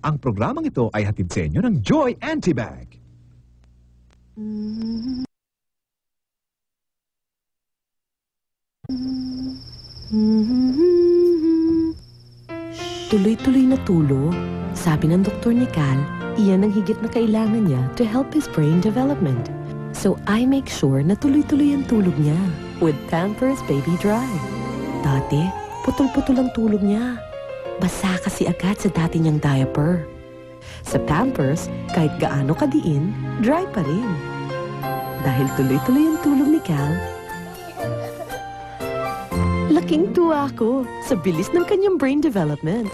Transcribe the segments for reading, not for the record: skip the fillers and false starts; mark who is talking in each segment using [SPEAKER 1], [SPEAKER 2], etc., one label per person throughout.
[SPEAKER 1] Ang programang ito ay hatid sa inyo ng Joy Antibag.
[SPEAKER 2] Tuloy-tuloy na tulog. Sabi ng doktor ni Cal, iyan ang higit na kailangan niya to help his brain development. So I make sure na tuloy-tuloy ang tulog niya with Pampers Baby Dry. Dati, putol-putol ang tulog niya. Basa kasi agad sa dati niyang diaper. Sa Pampers, kahit gaano kadiin, dry pa rin. Dahil tuloy-tuloy ang tulog ni Cal, laking tuwa ako sa bilis ng kanyang brain development.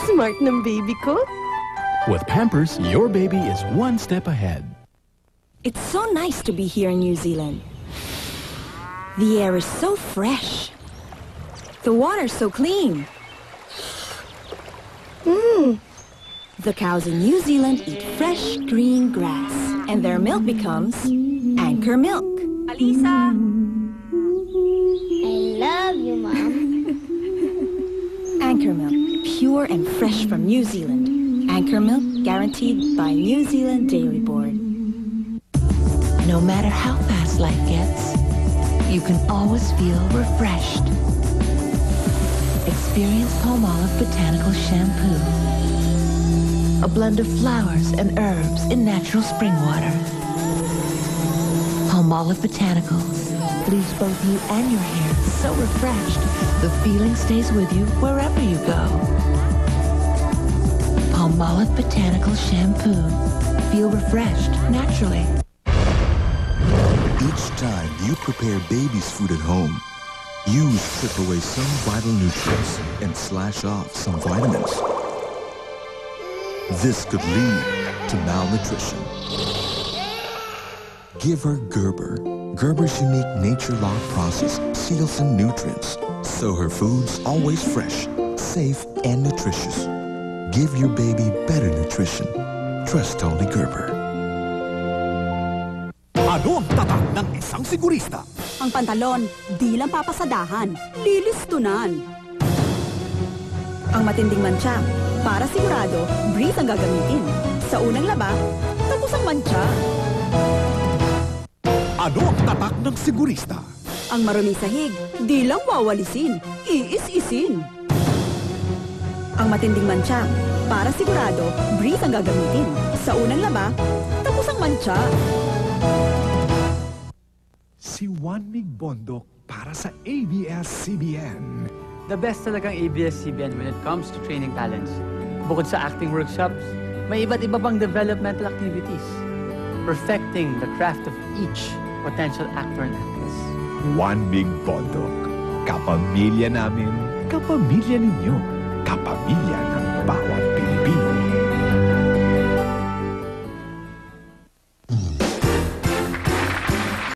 [SPEAKER 2] Smart ng baby ko.
[SPEAKER 3] With Pampers, your baby is one step ahead.
[SPEAKER 4] It's so nice to be here in New Zealand. The air is so fresh. The water's so clean. The cows in New Zealand eat fresh green grass, and their milk becomes Anchor Milk. Alisa!
[SPEAKER 5] I love you, Mom.
[SPEAKER 4] Anchor Milk, pure and fresh from New Zealand. Anchor Milk, guaranteed by New Zealand Dairy Board.
[SPEAKER 6] No matter how fast life gets, you can always feel refreshed. Experience Palmolive Botanical Shampoo. A blend of flowers and herbs in natural spring water. Palmolive Botanicals leaves both you and your hair so refreshed, the feeling stays with you wherever you go. Palmolive Botanical Shampoo. Feel refreshed naturally.
[SPEAKER 7] Each time you prepare baby's food at home, you strip away some vital nutrients and slash off some vitamins. This could lead to malnutrition. Give her Gerber. Gerber's unique nature-lock process seals in nutrients, so her food's always fresh, safe, and nutritious. Give your baby better nutrition. Trust only Gerber.
[SPEAKER 1] Ano ang tatak ng isang sigurista?
[SPEAKER 8] Ang pantalon, di lang papasadahan, lilistunan. Ang matinding mantsa, para sigurado, Breeze ang gagamitin. Sa unang laba, tapos ang mantsa.
[SPEAKER 1] Ano ang tatak ng sigurista?
[SPEAKER 8] Ang maruming sahig, di lang wawalisin, iis-isin. Ang matinding mantsa, para sigurado, Breeze ang gagamitin. Sa unang laba, tapos ang mantsa.
[SPEAKER 1] Si Juan Mig Bondok para sa ABS-CBN.
[SPEAKER 9] The best talagang ABS-CBN when it comes to training talents. Bukod sa acting workshops, may iba't iba pang developmental activities. Perfecting the craft of each potential actor and actress.
[SPEAKER 1] Juan Mig Bondok. Kapamilya namin, kapamilya ninyo, kapamilya ng